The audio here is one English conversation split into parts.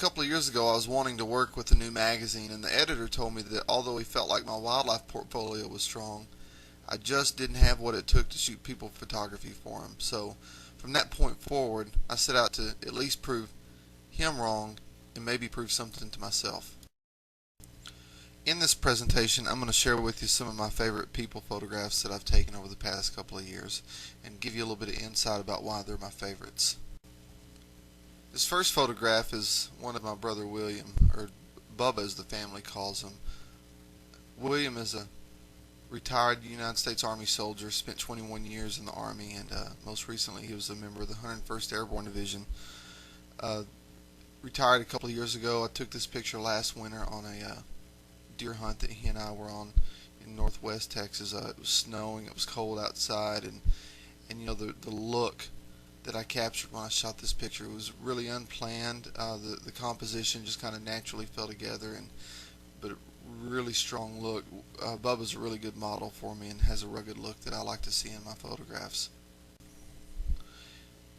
couple of years ago, I was wanting to work with a new magazine, and the editor told me that although he felt like my wildlife portfolio was strong, I just didn't have what it took to shoot people photography for him. So, from that point forward, I set out to at least prove him wrong and maybe prove something to myself. In this presentation, I'm going to share with you some of my favorite people photographs that I've taken over the past couple of years and give you a little bit of insight about why they're my favorites. This first photograph is one of my brother William, or Bubba as the family calls him. William is a retired United States Army soldier, spent 21 years in the Army, and most recently he was a member of the 101st Airborne Division. Retired a couple of years ago. I took this picture last winter on a deer hunt that he and I were on in northwest Texas. It was snowing, it was cold outside, and you know the look that I captured when I shot this picture was really unplanned. The composition just kind of naturally fell together, but a really strong look. Bubba's a really good model for me and has a rugged look that I like to see in my photographs.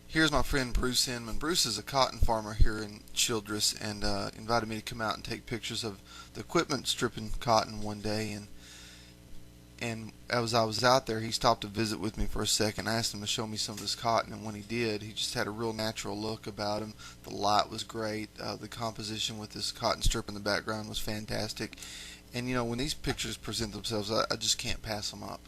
Here's my friend Bruce Inman. Bruce is a cotton farmer here in Childress and invited me to come out and take pictures of the equipment stripping cotton one day, and as I was out there, he stopped to visit with me for a second. I asked him to show me some of this cotton, and when he did, he just had a real natural look about him. The light was great. The composition with this cotton strip in the background was fantastic. And you know, when these pictures present themselves, I just can't pass them up.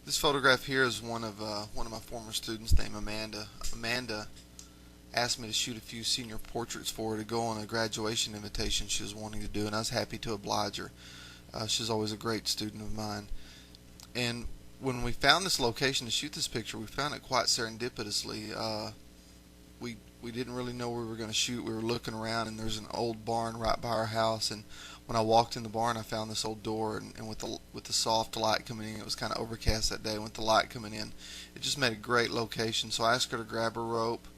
This photograph here is one of my former students named Amanda. Amanda asked me to shoot a few senior portraits for her to go on a graduation invitation she was wanting to do, and I was happy to oblige her. She's always a great student of mine. And when we found this location to shoot this picture, we found it quite serendipitously. We didn't really know where we were going to shoot. We were looking around, and there's an old barn right by our house, and when I walked in the barn, I found this old door, and with the soft light coming in, it was kind of overcast that day. With the light coming in, it just made a great location. So I asked her to grab a rope.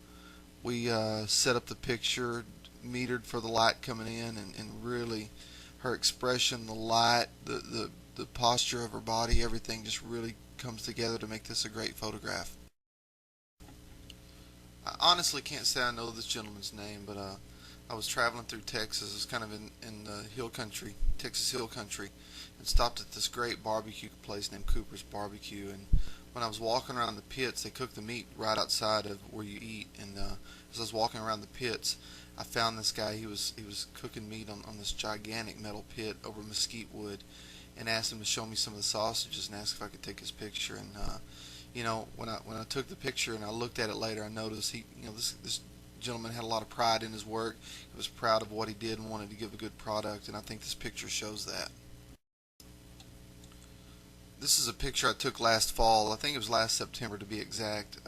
We set up the picture, metered for the light coming in, and really her expression, the light, the posture of her body, everything just really comes together to make this a great photograph. I honestly can't say I know this gentleman's name, but I was traveling through Texas. It's kind of in the hill country, Texas hill country, and stopped at this great barbecue place named Cooper's Barbecue. And when I was walking around the pits, they cook the meat right outside of where you eat. And as I was walking around the pits, I found this guy. He was cooking meat on this gigantic metal pit over mesquite wood, and asked him to show me some of the sausages and asked if I could take his picture. And you know, when I took the picture and I looked at it later, I noticed this gentleman had a lot of pride in his work. He was proud of what he did and wanted to give a good product, and I think this picture shows that. This is a picture I took last fall. I think it was last September to be exact.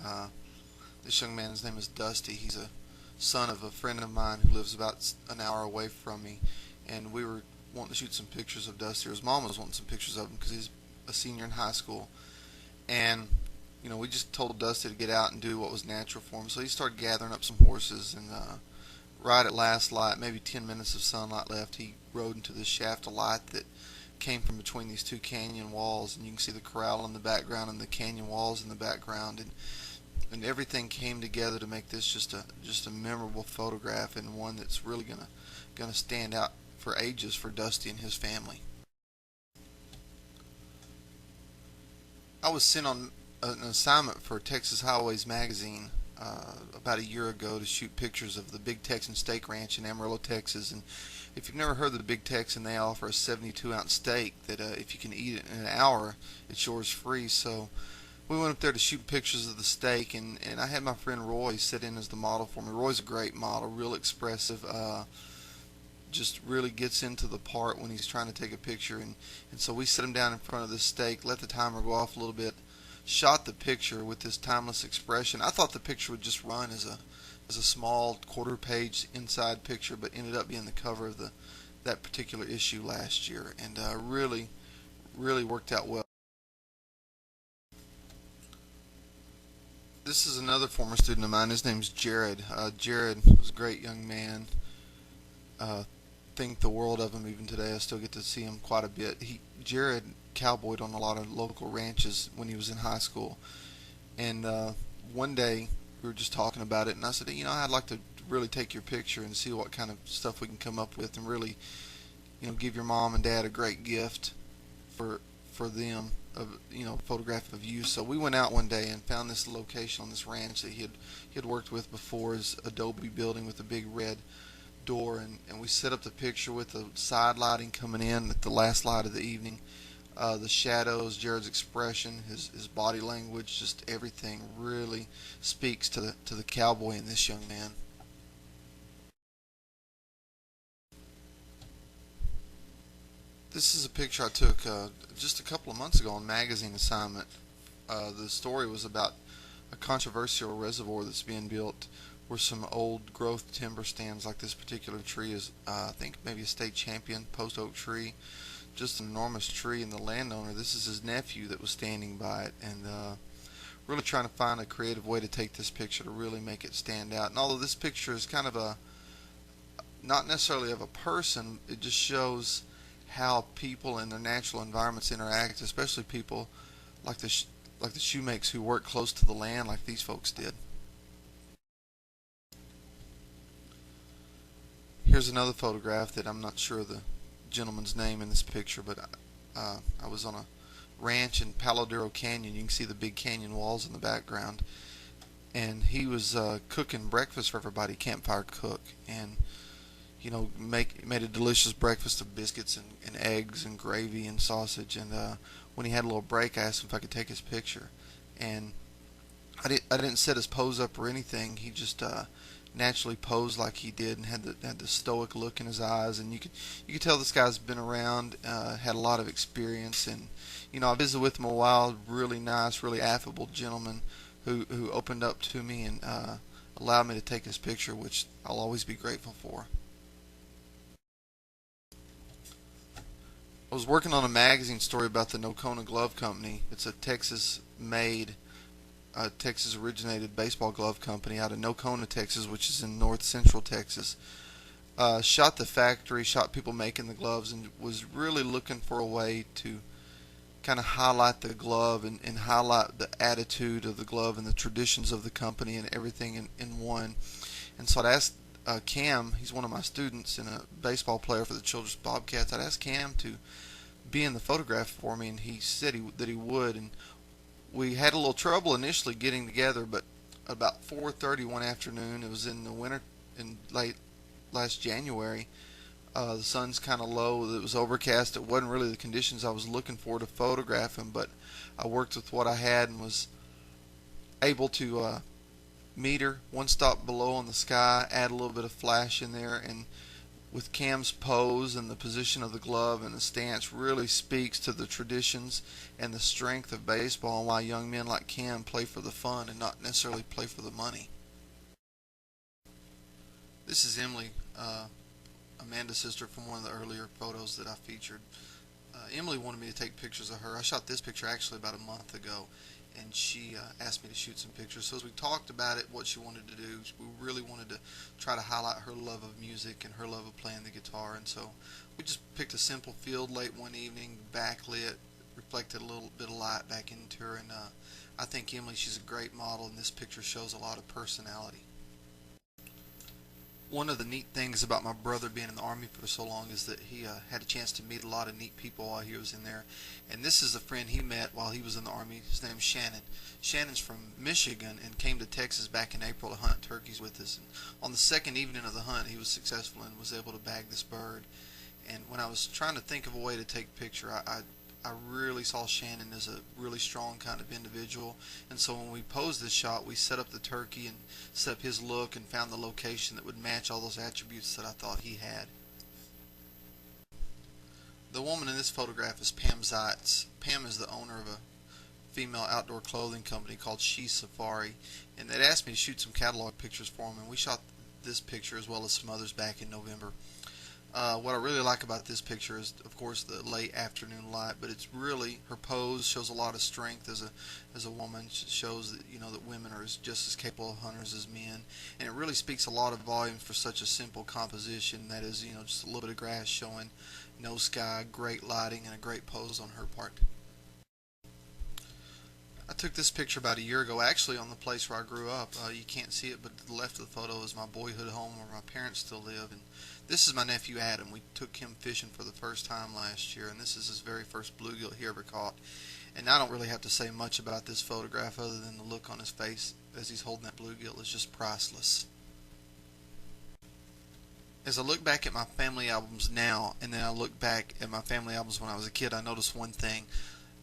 This young man, his name is Dusty. He's a son of a friend of mine who lives about an hour away from me, and we were wanting to shoot some pictures of Dusty. His mom was wanting some pictures of him because he's a senior in high school, and you know, we just told Dusty to get out and do what was natural for him. So he started gathering up some horses, and right at last light, maybe 10 minutes of sunlight left, he rode into this shaft of light that came from between these two canyon walls, and you can see the corral in the background and the canyon walls in the background, and everything came together to make this just a memorable photograph, and one that's really gonna stand out for ages for Dusty and his family. I was sent on an assignment for Texas Highways magazine about a year ago to shoot pictures of the Big Texan Steak Ranch in Amarillo, Texas. And if you've never heard of the Big Texan, they offer a 72-ounce steak that if you can eat it in an hour, it's yours free. So we went up there to shoot pictures of the steak, and I had my friend Roy sit in as the model for me. Roy's a great model, real expressive, just really gets into the part when he's trying to take a picture. And so we set him down in front of this steak, let the timer go off a little bit, shot the picture with this timeless expression. I thought the picture would just run as a small quarter-page inside picture, but ended up being the cover of that particular issue last year, and really worked out well. This is another former student of mine. His name's Jared. Jared was a great young man. Think the world of him even today. I still get to see him quite a bit. Jared cowboyed on a lot of local ranches when he was in high school, and one day we were just talking about it, and I said, I'd like to really take your picture and see what kind of stuff we can come up with, and really, give your mom and dad a great gift for them of photograph of you. So we went out one day and found this location on this ranch that he had worked with before, his adobe building with a big red door, and we set up the picture with the side lighting coming in at the last light of the evening. The shadows, Jared's expression, his body language, just everything really speaks to the cowboy in this young man. This is a picture I took just a couple of months ago on magazine assignment. The story was about a controversial reservoir that's being built where some old growth timber stands, like this particular tree is, I think maybe a state champion post oak tree, just an enormous tree, and the landowner, this is his nephew that was standing by it, and really trying to find a creative way to take this picture to really make it stand out. And although this picture is kind of not necessarily of a person, it just shows how people in their natural environments interact, especially people like the shoemakers who work close to the land like these folks did. Here's another photograph that I'm not sure of the gentleman's name in this picture, but I was on a ranch in Palo Duro Canyon. You can see the big canyon walls in the background, and he was cooking breakfast for everybody, campfire cook, and made a delicious breakfast of biscuits and eggs and gravy and sausage. And when he had a little break, I asked him if I could take his picture, and I didn't set his pose up or anything. He just naturally posed like he did, and had the stoic look in his eyes, and you could tell this guy's been around, had a lot of experience, and I visited with him a while. Really nice, really affable gentleman who opened up to me and allowed me to take his picture, which I'll always be grateful for. I was working on a magazine story about the Nocona Glove Company. It's a Texas-made, Texas-originated baseball glove company out of Nocona, Texas, which is in north central Texas. Shot the factory, shot people making the gloves, and was really looking for a way to kind of highlight the glove and highlight the attitude of the glove and the traditions of the company and everything in one. And so I'd asked Cam, he's one of my students and a baseball player for the Children's Bobcats. I'd asked Cam to be in the photograph for me, and he said that he would. And we had a little trouble initially getting together, but about 4:30 one afternoon, it was in the winter, in late last January. The sun's kind of low. It was overcast. It wasn't really the conditions I was looking for to photograph him, but I worked with what I had and was able to meter one stop below on the sky, add a little bit of flash in there, and with Cam's pose and the position of the glove and the stance really speaks to the traditions and the strength of baseball, and why young men like Cam play for the fun and not necessarily play for the money. This is Emily, Amanda's sister, from one of the earlier photos that I featured. Emily wanted me to take pictures of her. I shot this picture actually about a month ago, and she asked me to shoot some pictures. So as we talked about it, what she wanted to do, we really wanted to try to highlight her love of music and her love of playing the guitar. And so we just picked a simple field late one evening, backlit, reflected a little bit of light back into her, and I think Emily, she's a great model, and this picture shows a lot of personality. One of the neat things about my brother being in the Army for so long is that he had a chance to meet a lot of neat people while he was in there. And this is a friend he met while he was in the Army. His name's Shannon. Shannon's from Michigan and came to Texas back in April to hunt turkeys with us. And on the second evening of the hunt, he was successful and was able to bag this bird. And when I was trying to think of a way to take a picture, I really saw Shannon as a really strong kind of individual. And so when we posed this shot, we set up the turkey and set up his look and found the location that would match all those attributes that I thought he had. The woman in this photograph is Pam Zeitz. Pam is the owner of a female outdoor clothing company called She Safari, and they'd asked me to shoot some catalog pictures for them, and we shot this picture as well as some others back in November. What I really like about this picture is, of course, the late afternoon light, but it's really, her pose shows a lot of strength as a woman. It shows that that women are just as capable of hunters as men, and it really speaks a lot of volumes for such a simple composition. That is, just a little bit of grass showing, no sky, great lighting, and a great pose on her part. I took this picture about a year ago, actually on the place where I grew up. You can't see it, but to the left of the photo is my boyhood home where my parents still live. And this is my nephew Adam. We took him fishing for the first time last year, and this is his very first bluegill he ever caught. And I don't really have to say much about this photograph other than the look on his face as he's holding that bluegill is just priceless. As I look back at my family albums now, and then I look back at my family albums when I was a kid, I noticed one thing.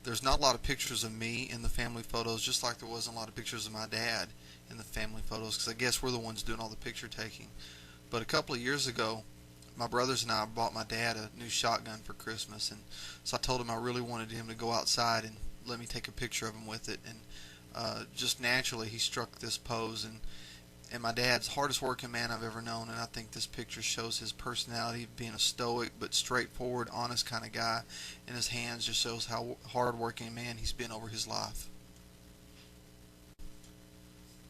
There's not a lot of pictures of me in the family photos, just like there wasn't a lot of pictures of my dad in the family photos, because I guess we're the ones doing all the picture taking. But a couple of years ago, my brothers and I bought my dad a new shotgun for Christmas, and so I told him I really wanted him to go outside and let me take a picture of him with it. And just naturally, he struck this pose, and my dad's hardest working man I've ever known, and I think this picture shows his personality of being a stoic but straightforward, honest kind of guy, and his hands just shows how hard working man he's been over his life.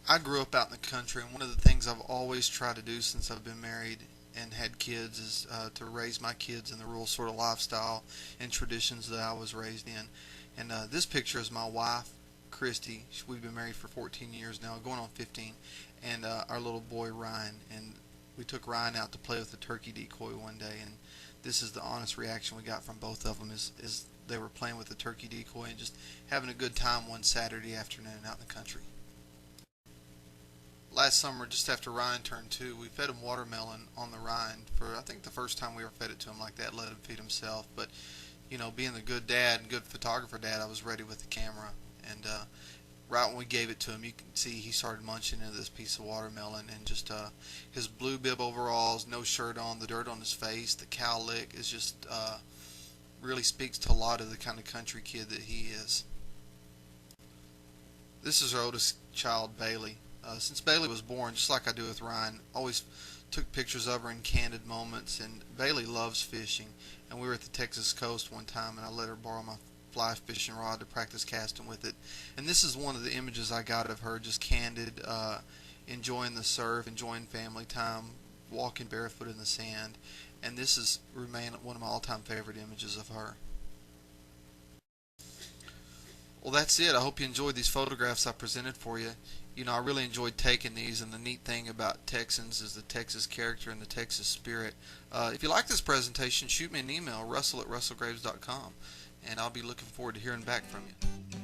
I grew up out in the country, and one of the things I've always tried to do since I've been married and had kids is to raise my kids in the rural sort of lifestyle and traditions that I was raised in. And this picture is my wife, Christy. We've been married for 14 years now, going on 15, and our little boy Ryan. And we took Ryan out to play with the turkey decoy one day, and this is the honest reaction we got from both of them is they were playing with the turkey decoy and just having a good time one Saturday afternoon out in the country. Last summer, just after Ryan turned 2, we fed him watermelon on the rind for I think the first time we ever fed it to him like that, let him feed himself. But you know, being the good dad and good photographer dad, I was ready with the camera. And right when we gave it to him, you can see he started munching into this piece of watermelon, and just his blue bib overalls, no shirt on, the dirt on his face, the cow lick is just really speaks to a lot of the kind of country kid that he is. This is our oldest child, Bailey. Since Bailey was born, just like I do with Ryan, always took pictures of her in candid moments, and Bailey loves fishing. And we were at the Texas coast one time, and I let her borrow my fly fishing rod to practice casting with it. And this is one of the images I got of her, just candid, enjoying the surf, enjoying family time, walking barefoot in the sand. And this has remained one of my all-time favorite images of her. Well, that's it. I hope you enjoyed these photographs I presented for you. You know, I really enjoyed taking these, and the neat thing about Texans is the Texas character and the Texas spirit. If you like this presentation, shoot me an email, russell@russellgraves.com, and I'll be looking forward to hearing back from you.